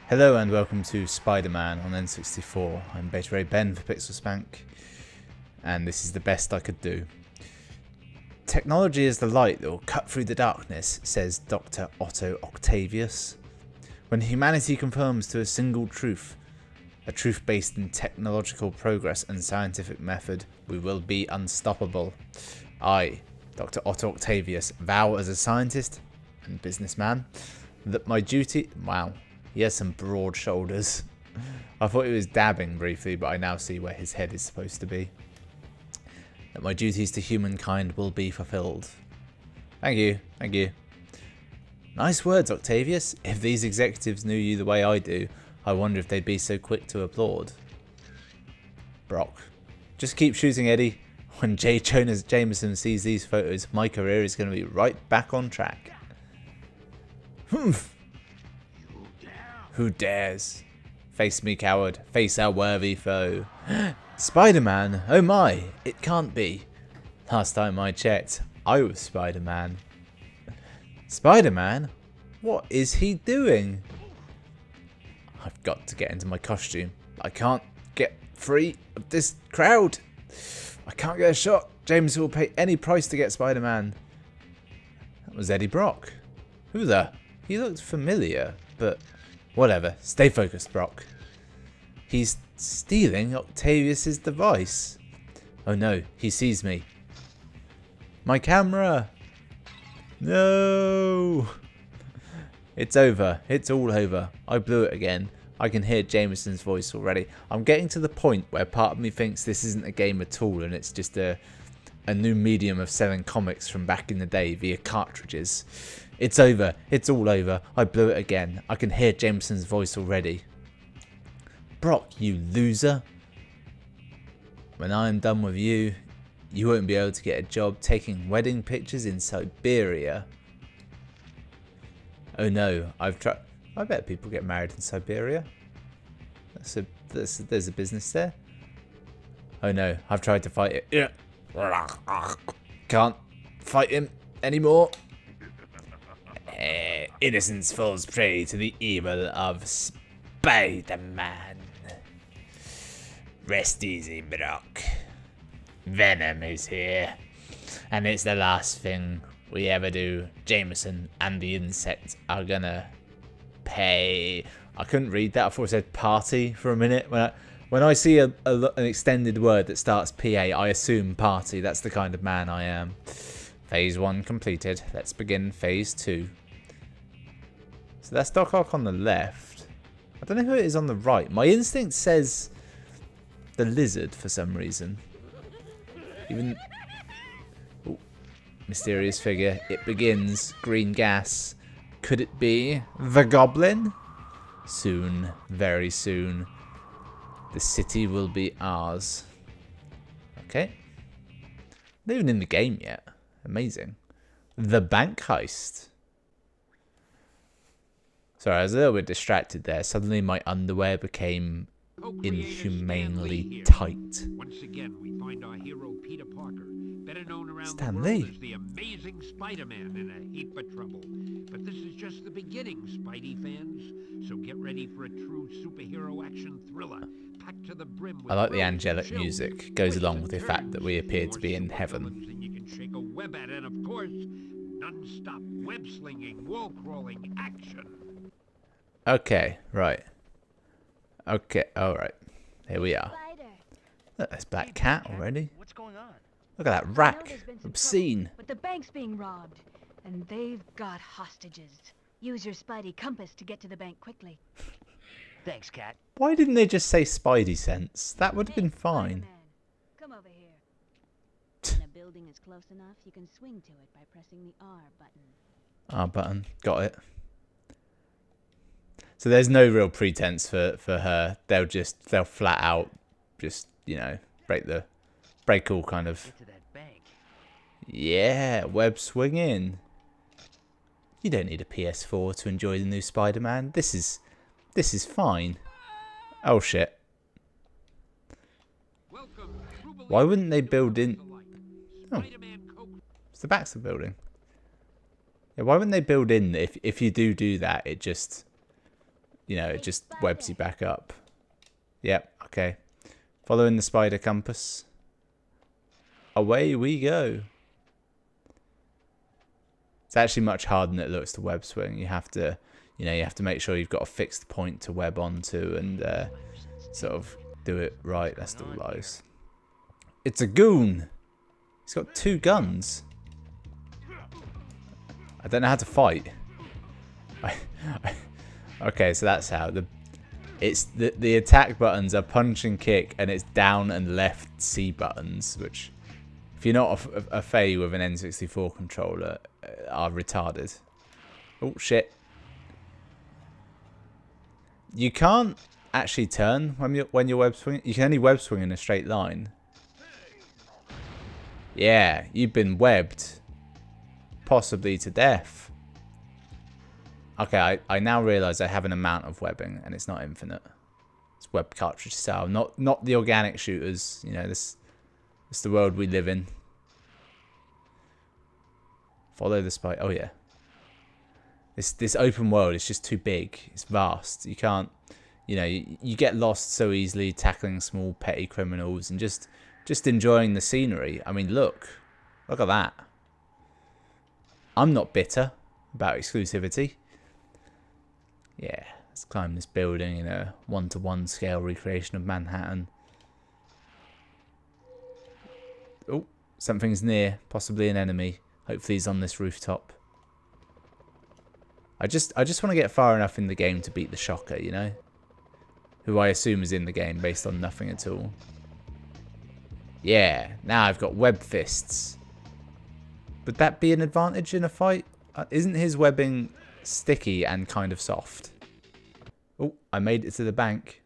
Hello and welcome to Spider-Man on N64. I'm Beta Ray Ben for Pixel Spank, and this is the best I could do. Technology is the light that will cut through the darkness, says Dr. Otto Octavius. When humanity conforms to a single truth, a truth based in technological progress and scientific method, we will be unstoppable. I, Dr. Otto Octavius, vow as a scientist and businessman that my duty... Wow, he has some broad shoulders. I thought he was dabbing briefly, but I now see where his head is supposed to be. That my duties to humankind will be fulfilled. Thank you, thank you. Nice words, Octavius. If these executives knew you the way I do, I wonder if they'd be so quick to applaud. Brock. Just keep shooting, Eddie. When J. Jonas Jameson sees these photos, my career is going to be right back on track. Humph. Who dares? Face me, coward. Face our worthy foe. Spider-Man? Oh my, it can't be. Last time I checked, I was Spider-Man. Spider-Man? What is he doing? I've got to get into my costume. I can't get free of this crowd. I can't get a shot. James will pay any price to get Spider-Man. That was Eddie Brock. Who the? He looked familiar, but whatever. Stay focused, Brock. He's stealing Octavius's device. Oh no, he sees me. My camera. No. It's over. It's all over. I blew it again. I can hear Jameson's voice already. I'm getting to the point where part of me thinks this isn't a game at all and it's just a new medium of selling comics from back in the day via cartridges. It's over. It's all over. I blew it again. I can hear Jameson's voice already. Brock, you loser. When I am done with you, you won't be able to get a job taking wedding pictures in Siberia. Oh no, I've tried. I bet people get married in Siberia. There's a business there. Oh no, I've tried to fight it. Can't fight him anymore. Innocence falls prey to the evil of Spider-Man. Rest easy, Brock. Venom is here. And it's the last thing we ever do. Jameson and the insect are gonna pay. I couldn't read that. I thought it said party for a minute. When I see an extended word that starts PA, I assume party. That's the kind of man I am. Phase 1 completed. Let's begin phase 2. So that's Doc Ock on the left. I don't know who it is on the right. My instinct says the lizard for some reason. Even... Ooh. Mysterious figure. It begins. Green gas. Could it be the Goblin? Soon. Very soon. The city will be ours. Okay. Not even in the game yet. Amazing. The bank heist. Sorry, I was a little bit distracted there. Suddenly my underwear became inhumanely tight. Once again, we find our hero Peter Parker, better known around Stan the world Lee. as the Amazing Spider-Man, in a heap of trouble. But this is just the beginning, Spidey fans. So get ready for a true superhero action thriller, packed to the brim with I like the thrills, angelic chills, music. Goes twists, along with the and fact that we turns. appear to More be in supervillains heaven. than you can shake a web at, and of course, non-stop web-slinging, wall-crawling action. Okay, right. Okay, alright. Here we are. Spider. Look, there's Black Cat already. What's going on? Look at that I know rack. there's been some Obscene. trouble, but the bank's being robbed, and they've got hostages. Use your Spidey compass to get to the bank quickly. Thanks, Cat. Why didn't they just say Spidey sense? That would have been Hey, fine. Spider-Man, come over here. When a building is close enough, you can swing to it by pressing the R button. R button. Got it. So there's no real pretense for her. They'll flat out just, you know, break all kind of... Get to that bank. Yeah, web swinging. You don't need a PS4 to enjoy the new Spider-Man. This is fine. Oh shit. Why wouldn't they build in... Oh. It's the backs of the building. Yeah, why wouldn't they build in if you do that, it just you know, it just webs you back up. Yep, okay. Following the spider compass. Away we go. It's actually much harder than it looks to web swing. You have to, you know, you have to make sure you've got a fixed point to web onto and sort of do it right. That's still lies. It's a goon. He's got 2 guns. I don't know how to fight. Okay, so that's how the attack buttons are punch and kick, and it's down and left C buttons, which if you're not a Fae with an N64 controller are retarded. Oh shit! You can't actually turn when you're web swinging. You can only web swing in a straight line. Yeah, you've been webbed, possibly to death. Okay, I now realise I have an amount of webbing, and it's not infinite. It's web cartridge style, not the organic shooters. You know, this is the world we live in. Follow the spike. Oh yeah. This open world is just too big. It's vast. You can't, you know, you get lost so easily tackling small petty criminals and just enjoying the scenery. I mean, look at that. I'm not bitter about exclusivity. Yeah, let's climb this building in a 1-to-1 scale recreation of Manhattan. Oh, something's near, possibly an enemy. Hopefully he's on this rooftop. I just want to get far enough in the game to beat the Shocker, you know? Who I assume is in the game based on nothing at all. Yeah, now I've got web fists. Would that be an advantage in a fight? Isn't his webbing sticky and kind of soft? Oh, I made it to the bank.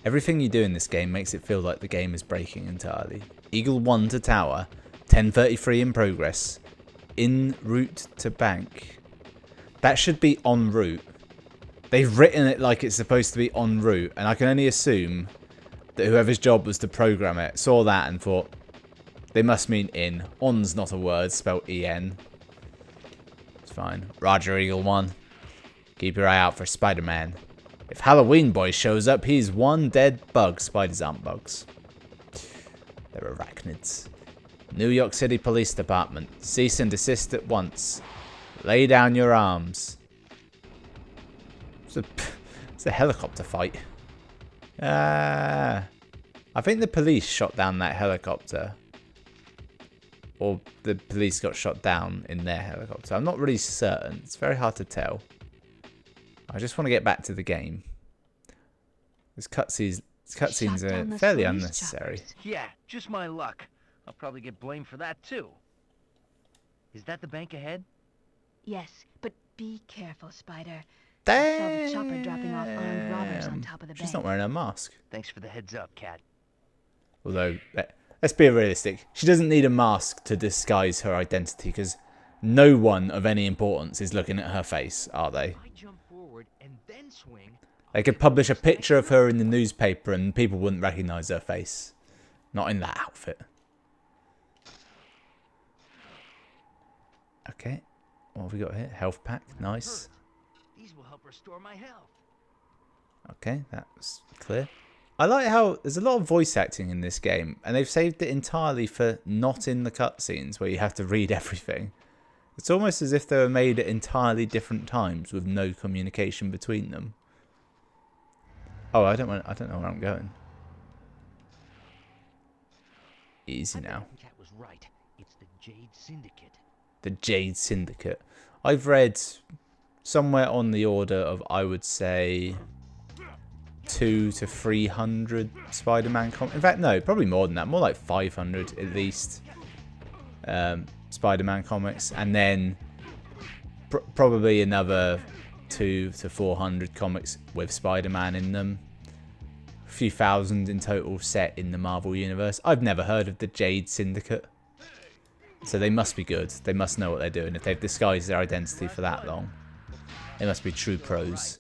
Everything you do in this game makes it feel like the game is breaking entirely. Eagle 1 to tower, 10:33 in progress, en route to bank. That should be en route. They've written it like it's supposed to be en route, and I can only assume that whoever's job was to program it saw that and thought, they must mean in. On's not a word, spelled E-N. It's fine. Roger, Eagle 1. Keep your eye out for Spider-Man. If Halloween Boy shows up, he's one dead bug. Spiders aren't bugs. They're arachnids. New York City Police Department. Cease and desist at once. Lay down your arms. It's a helicopter fight. I think the police shot down that helicopter. Or the police got shot down in their helicopter. I'm not really certain. It's very hard to tell. I just want to get back to the game. These cutscenes are fairly unnecessary. Yeah, just my luck. I'll probably get blamed for that too. Is that the bank ahead? Yes, but be careful, Spider. Damn. I saw the chopper dropping off armed robbers on top of the bank. She's not wearing a mask. Thanks for the heads up, Cat. Although, let's be realistic. She doesn't need a mask to disguise her identity because no one of any importance is looking at her face, are they? I jump forward and then swing. They could publish a picture of her in the newspaper and people wouldn't recognise her face. Not in that outfit. Okay. What have we got here? Health pack. Nice. These will help restore my health. Okay, that's clear. I like how there's a lot of voice acting in this game, and they've saved it entirely for not in the cutscenes where you have to read everything. It's almost as if they were made at entirely different times with no communication between them. Oh, I don't know where I'm going. Easy now. Cat was right. It's the Jade Syndicate. The Jade Syndicate. I've read somewhere on the order of, I would say, 200 to 300 Spider-Man comics. In fact, no, probably more than that. More like 500 at least Spider-Man comics. And then probably another 200 to 400 comics with Spider-Man in them. A few thousand in total set in the Marvel Universe. I've never heard of the Jade Syndicate. So they must be good. They must know what they're doing. If they've disguised their identity for that long, they must be true pros.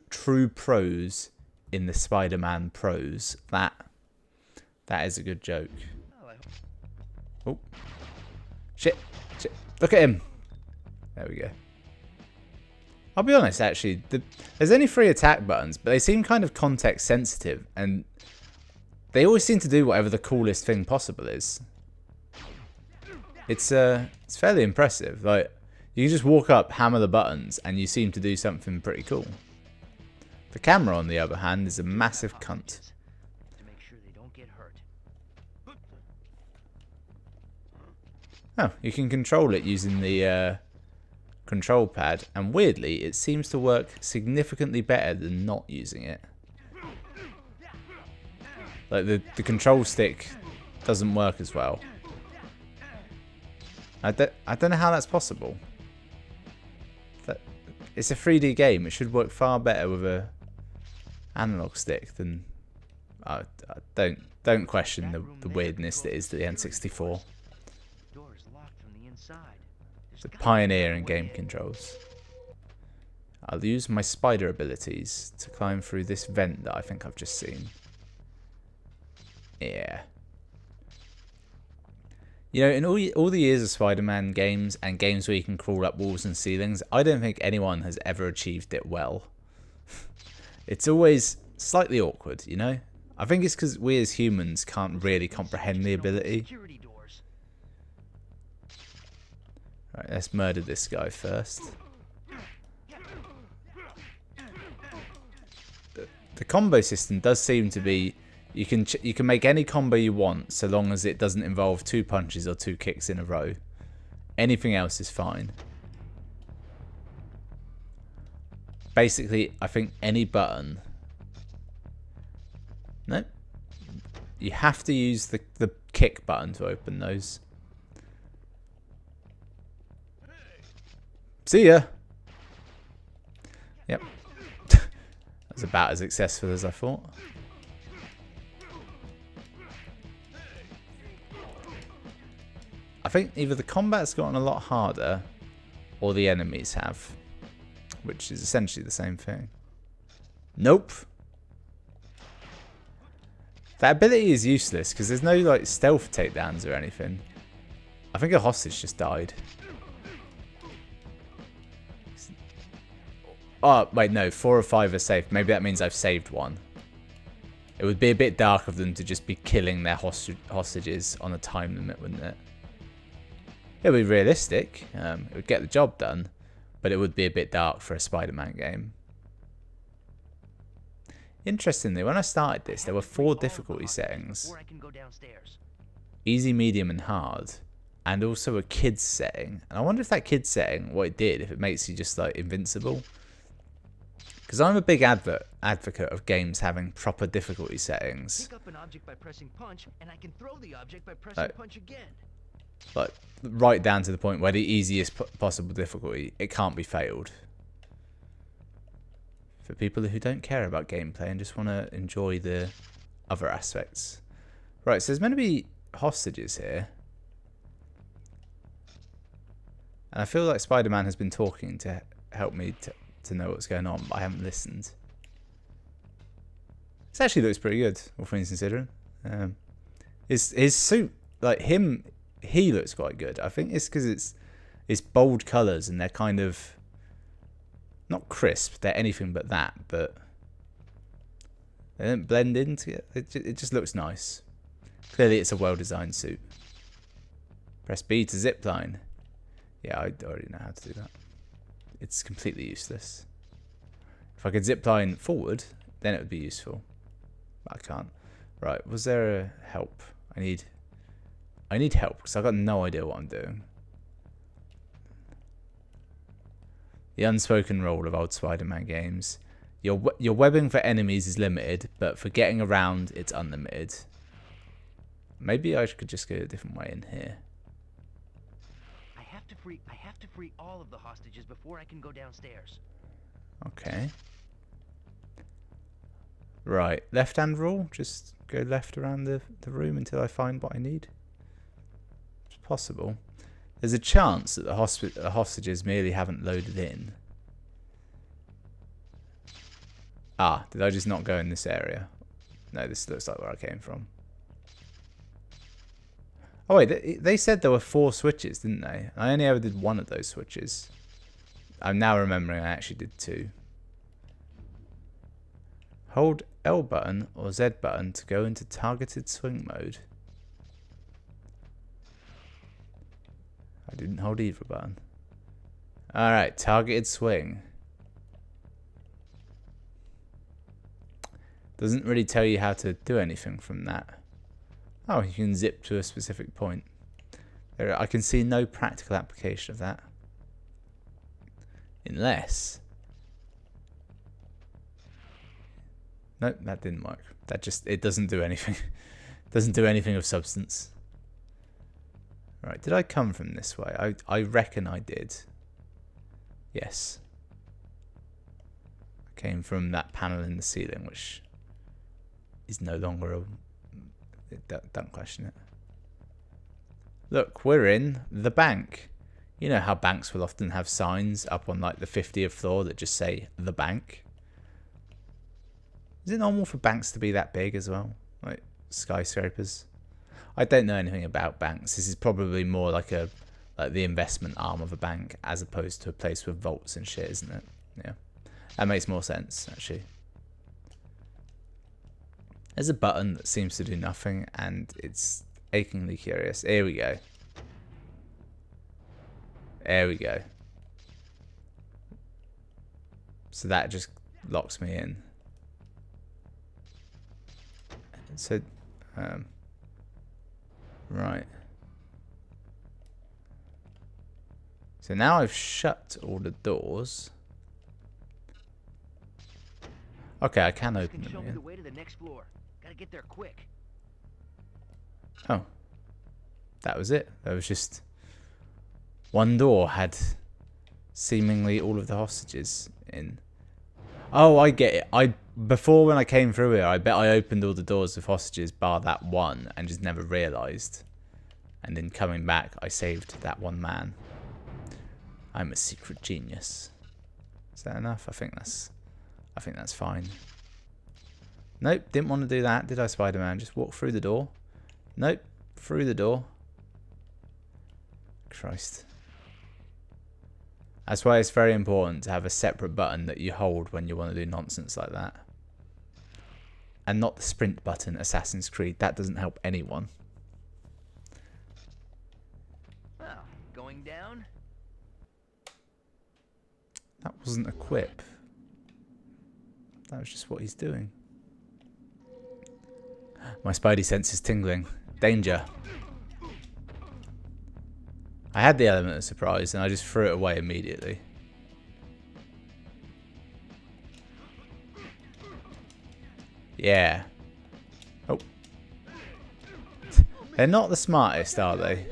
True pros in the Spider-Man prose. That is a good joke. Oh. Shit. Look at him. There we go. I'll be honest, actually, there's only 3 attack buttons, but they seem kind of context sensitive, and they always seem to do whatever the coolest thing possible is. It's fairly impressive. Like, you can just walk up, hammer the buttons, and you seem to do something pretty cool. The camera, on the other hand, is a massive cunt. To make sure they don't get hurt. Oh, you can control it using the control pad, and weirdly, it seems to work significantly better than not using it. Like, the control stick doesn't work as well. I don't know how that's possible. It's a 3D game. It should work far better with a analog stick than. Don't question the weirdness that is the N64. Door is locked from the inside. The pioneer in game controls. I'll use my spider abilities to climb through this vent that I think I've just seen. Yeah. You know, in all the years of Spider-Man games and games where you can crawl up walls and ceilings, I don't think anyone has ever achieved it well. It's always slightly awkward, you know? I think it's because we as humans can't really comprehend the ability. Right, let's murder this guy first. The combo system does seem to be you can make any combo you want so long as it doesn't involve 2 punches or 2 kicks in a row. Anything else is fine. Basically, I think any button. No. You have to use the kick button to open those. See ya. Yep. That was about as successful as I thought. I think either the combat's gotten a lot harder or the enemies have, which is essentially the same thing. Nope. That ability is useless because there's no like stealth takedowns or anything. I think a hostage just died. Oh, wait, no. 4 or 5 are safe. Maybe that means I've saved one. It would be a bit dark of them to just be killing their hostages on a time limit, wouldn't it? It would be realistic. It would get the job done. But it would be a bit dark for a Spider-Man game. Interestingly, when I started this, there were 4 difficulty settings. Easy, medium, and hard. And also a kids setting. And I wonder if that kids setting, what it did, if it makes you just like invincible. Because I'm a big advocate of games having proper difficulty settings. Pick up an object by pressing punch, and I can throw the object by pressing punch again. Like, right down to the point where the easiest possible difficulty, it can't be failed. For people who don't care about gameplay and just want to enjoy the other aspects. Right, so there's meant to be hostages here. And I feel like Spider-Man has been talking to help me to know what's going on, but I haven't listened. This actually looks pretty good, all things considering. His suit, like him, he looks quite good. I think it's because it's bold colours and they're kind of not crisp. They're anything but that, but they don't blend into it. It just looks nice. Clearly, it's a well-designed suit. Press B to zipline. Yeah, I already know how to do that. It's completely useless. If I could zipline forward, then it would be useful. But I can't. Right, was there a help? I need help because I've got no idea what I'm doing. The unspoken rule of old Spider-Man games. Your webbing for enemies is limited, but for getting around, it's unlimited. Maybe I could just go a different way in here. I have to free all of the hostages before I can go downstairs. Okay. Right, left-hand rule. Just go left around the room until I find what I need. It's possible. There's a chance that the hostages merely haven't loaded in. Ah, did I just not go in this area? No, this looks like where I came from. Oh wait, they said there were 4 switches, didn't they? I only ever did 1 of those switches. I'm now remembering I actually did 2. Hold L button or Z button to go into targeted swing mode. I didn't hold either button. Alright, targeted swing. Doesn't really tell you how to do anything from that. Oh, you can zip to a specific point. I can see no practical application of that. Unless... Nope, that didn't work. That just, it doesn't do anything. Doesn't do anything of substance. Right, did I come from this way? I reckon I did. Yes. I came from that panel in the ceiling, which is no longer a... Don't question it. Look, we're in the bank. You know how banks will often have signs up on like the 50th floor that just say the bank? Is it normal for banks to be that big as well? Like skyscrapers? I don't know anything about banks. This is probably more like the investment arm of a bank as opposed to a place with vaults and shit, isn't it? Yeah. That makes more sense, actually. There's a button that seems to do nothing and it's achingly curious. Here we go. There we go. So that just locks me in. So, right. So now I've shut all the doors. Okay, I can open them Show me again. the way to the next floor. Gotta get there quick. Oh. That was it. There was just one door had seemingly all of the hostages in. Oh, I get it. Before when I came through here, I bet I opened all the doors with hostages bar that one and just never realised. And then coming back, I saved that one man. I'm a secret genius. Is that enough? I think that's fine. Nope, didn't want to do that, did I, Spider-Man? Just walk through the door. Nope, through the door. Christ. That's why it's very important to have a separate button that you hold when you want to do nonsense like that. And not the sprint button, Assassin's Creed. That doesn't help anyone. Well, going down? That wasn't a quip. That was just what he's doing. My spidey sense is tingling. Danger. I had the element of surprise and I just threw it away immediately. Yeah. Oh. They're not the smartest, are they?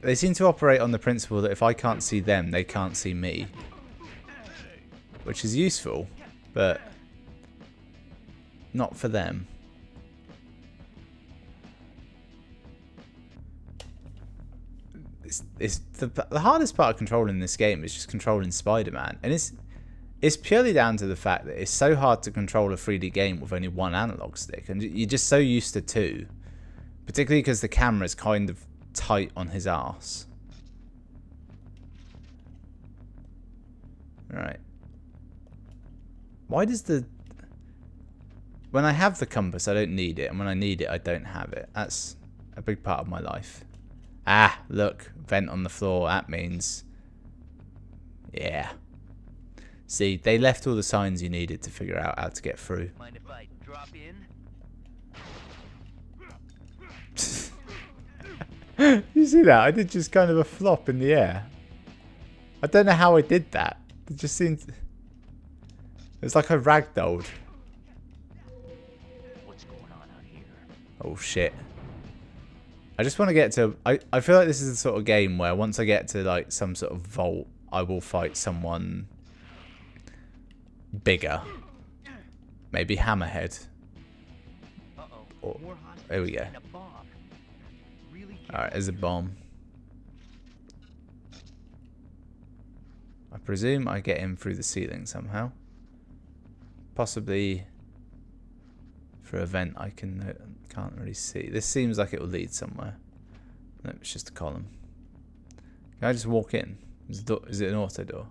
They seem to operate on the principle that if I can't see them, they can't see me. Which is useful, but not for them. The hardest part of controlling this game is just controlling Spider-Man, and it's purely down to the fact that it's so hard to control a 3D game with only one analog stick, and you're just so used to 2, particularly because the camera's kind of tight on his arse. Right. Why does when I have the compass I don't need it, and when I need it I don't have it? That's a big part of my life. Ah, look, vent on the floor. That means... Yeah. See, they left all the signs you needed to figure out how to get through. Mind if I drop in? You see that? I did just kind of a flop in the air. I don't know how I did that. It just seemed... It was like I ragdolled. What's going on out here? Oh, shit. I just want to get to... I feel like this is the sort of game where once I get to like some sort of vault, I will fight someone bigger. Maybe Hammerhead. Or, there we go. Alright, there's a bomb. I presume I get in through the ceiling somehow. Possibly for a vent I can't really see. This seems like it will lead somewhere. No, it's just a column. Can I just walk in? Is it an auto door?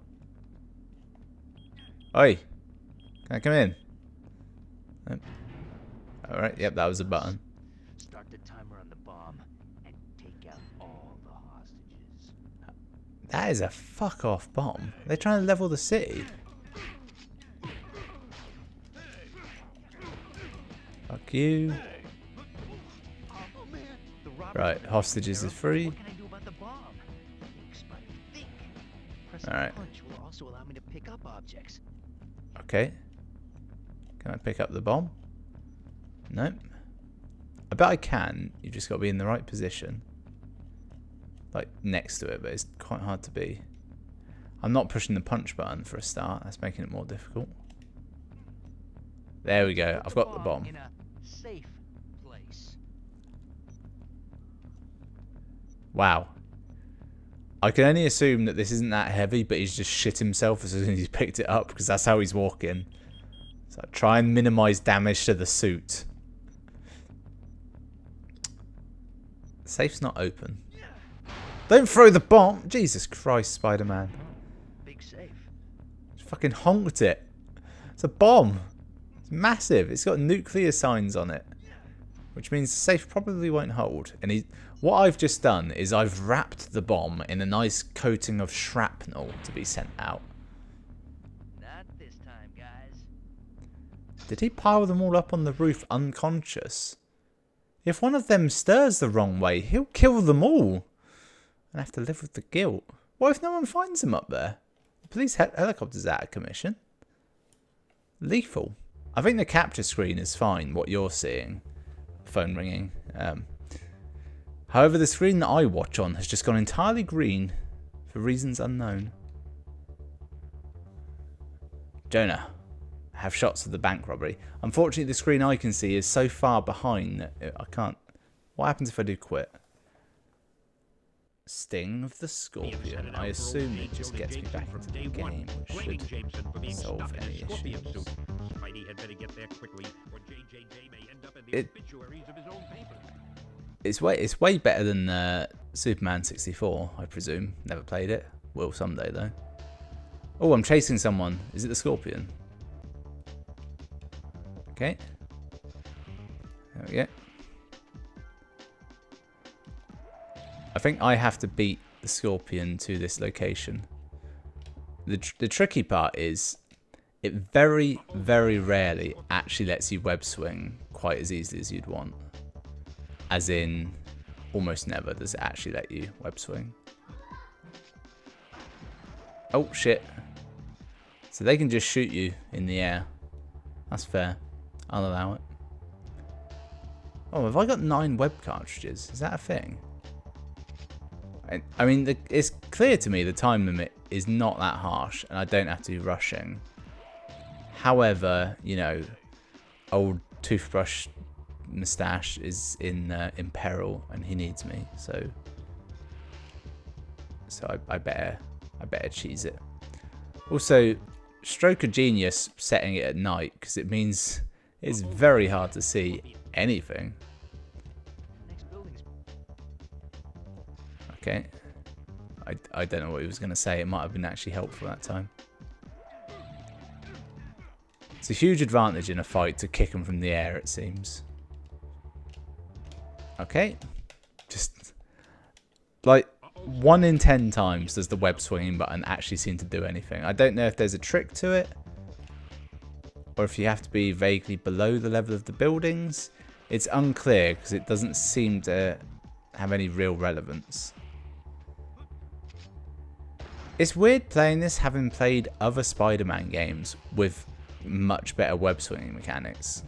Oi! Can I come in? Nope. Alright, yep, that was a button. Start the timer on the bomb and take out all the hostages. That is a fuck off bomb. They're trying to level the city. Fuck you. Oh man, the robber. Right, hostages is free. What can I do about the bomb? Think, Spidey, think. Pressing Alright. punch will also allow me to pick up objects. Okay. Can I pick up the bomb? Nope. I bet I can. You've just got to be in the right position. Like, next to it, but it's quite hard to be. I'm not pushing the punch button for a start. That's making it more difficult. There we go. I've got the bomb. In a safe place. Wow. I can only assume that this isn't that heavy, but he's just shit himself as soon as he's picked it up, because that's how he's walking. So try and minimize damage to the suit. The safe's not open. Don't throw the bomb! Jesus Christ, Spider-Man. Big safe. Just fucking honked it. It's a bomb. It's massive. It's got nuclear signs on it. Which means the safe probably won't hold. And what I've just done is I've wrapped the bomb in a nice coating of shrapnel to be sent out. Not this time, guys. Did he pile them all up on the roof unconscious? If one of them stirs the wrong way, he'll kill them all. And have to live with the guilt. What if no one finds him up there? The police helicopter's out of commission. Lethal. I think the capture screen is fine, what you're seeing. Phone ringing. However, the screen that I watch on has just gone entirely green for reasons unknown. Jonah, I have shots of the bank robbery. Unfortunately, the screen I can see is so far behind that I can't. What happens if I do quit? Sting of the Scorpion. I assume it just gets me back into the game. Should solve any issues. Spidey had better get there quickly, or JJJ may end up in the obituaries of his own paper. It's way better than Superman 64, I presume. Never played it. Will someday though. Oh, I'm chasing someone. Is it the Scorpion? Okay. There we go. I think I have to beat the Scorpion to this location. The tricky part is it very, very rarely actually lets you web swing quite as easily as you'd want. As in, almost never does it actually let you web swing. Oh, shit. So they can just shoot you in the air. That's fair. I'll allow it. Oh, have I got 9 web cartridges? Is that a thing? I mean, it's clear to me the time limit is not that harsh, and I don't have to be rushing. However, you know, old toothbrush moustache is in peril, and he needs me. So I better cheese it. Also, stroke of genius setting it at night, because it means it's very hard to see anything. Okay. I don't know what he was going to say. It might have been actually helpful that time. It's a huge advantage in a fight to kick him from the air, it seems. Okay. Just like 1 in 10 times does the web swinging button actually seem to do anything. I don't know if there's a trick to it, or if you have to be vaguely below the level of the buildings. It's unclear because it doesn't seem to have any real relevance. It's weird playing this, having played other Spider-Man games with much better web swinging mechanics.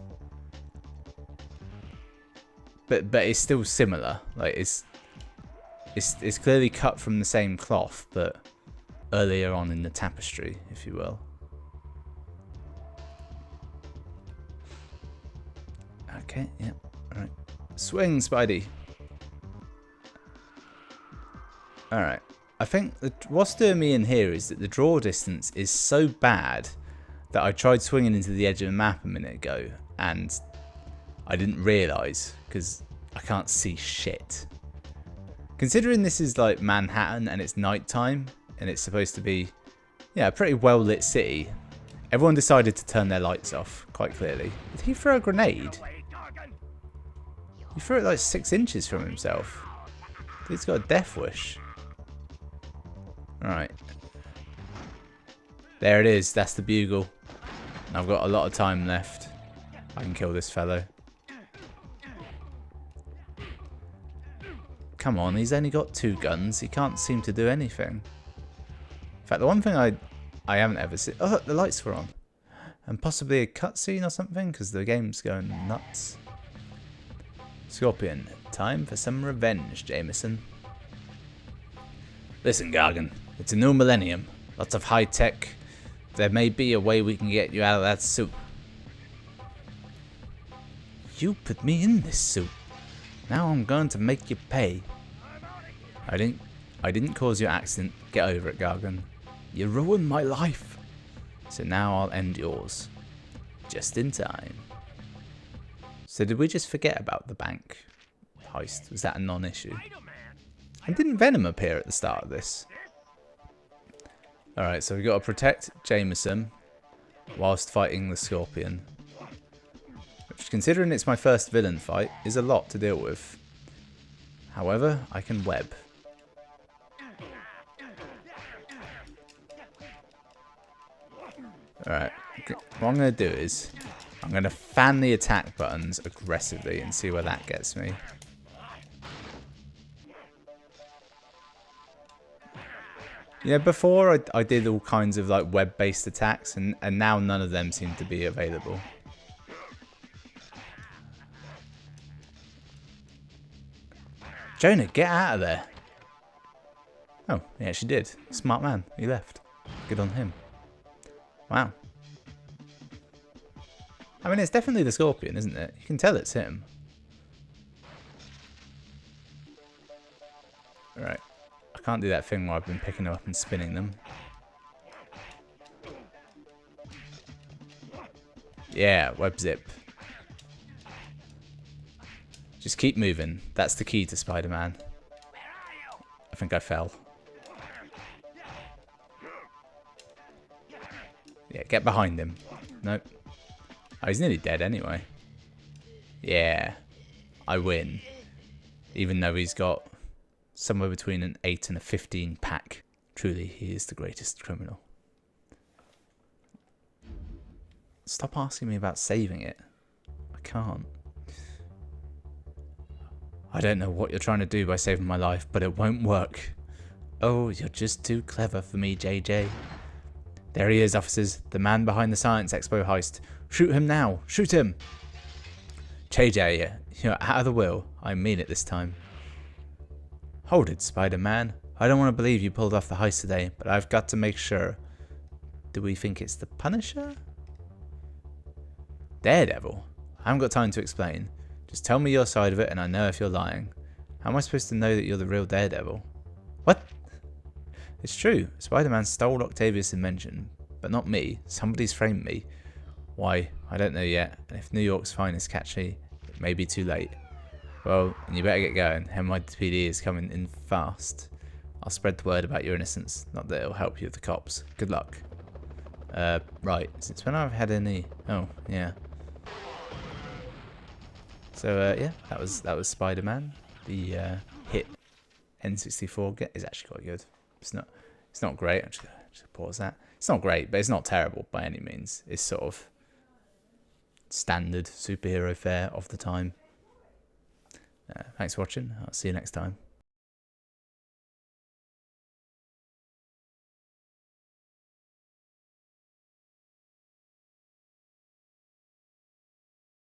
But it's still similar. Like it's clearly cut from the same cloth, but earlier on in the tapestry, if you will. Okay, yeah, alright. Swing, Spidey. Alright. I think what's doing me in here is that the draw distance is so bad that I tried swinging into the edge of the map a minute ago and I didn't realise because I can't see shit. Considering this is like Manhattan and it's nighttime, and it's supposed to be, yeah, a pretty well lit city. Everyone decided to turn their lights off, quite clearly. Did he throw a grenade? He threw it like 6 inches from himself. Dude's got a death wish. Alright. There it is, that's the bugle. I've got a lot of time left. I can kill this fellow. Come on, he's only got 2 guns. He can't seem to do anything. In fact, the one thing I haven't ever seen... Oh, look, the lights were on. And possibly a cutscene or something, because the game's going nuts. Scorpion, time for some revenge, Jameson. Listen, Gargan, it's a new millennium. Lots of high tech. There may be a way we can get you out of that suit. You put me in this suit. Now I'm going to make you pay. I didn't cause your accident. Get over it, Gargan. You ruined my life. So now I'll end yours. Just in time. So did we just forget about the bank heist? Was that a non-issue? And didn't Venom appear at the start of this? Alright, so we've got to protect Jameson whilst fighting the Scorpion. Which, considering it's my first villain fight, is a lot to deal with. However, I can web. Alright, what I'm going to do is, I'm going to fan the attack buttons aggressively and see where that gets me. Yeah, before I did all kinds of like web-based attacks, and now none of them seem to be available. Jonah, get out of there. Oh, he actually did. Smart man. He left. Good on him. Wow. I mean, it's definitely the Scorpion, isn't it? You can tell it's him. Alright. I can't do that thing where I've been picking them up and spinning them. Yeah, web zip. Just keep moving. That's the key to Spider-Man. I think I fell. Yeah, get behind him. Nope. Oh, he's nearly dead anyway. Yeah. I win. Even though he's got somewhere between an 8 and a 15 pack. Truly, he is the greatest criminal. Stop asking me about saving it. I can't. I don't know what you're trying to do by saving my life, but it won't work. Oh, you're just too clever for me, JJ. There he is, officers. The man behind the Science Expo heist. Shoot him now. Shoot him. JJ, you're out of the will. I mean it this time. Hold it, Spider-Man. I don't want to believe you pulled off the heist today, but I've got to make sure. Do we think it's the Punisher? Daredevil? I haven't got time to explain. Just tell me your side of it and I know if you're lying. How am I supposed to know that you're the real Daredevil? What? It's true. Spider-Man stole Octavius' invention, but not me. Somebody's framed me. Why? I don't know yet. And if New York's finest catch me, it may be too late. Well, you better get going. NYPD is coming in fast. I'll spread the word about your innocence. Not that it'll help you with the cops. Good luck. Right. Since when I've had any... Oh, yeah. So, yeah. That was Spider-Man. The hit N64 is actually quite good. It's not great. I'm just pause that. It's not great, but it's not terrible by any means. It's sort of standard superhero fare of the time. Thanks for watching. I'll see you next time.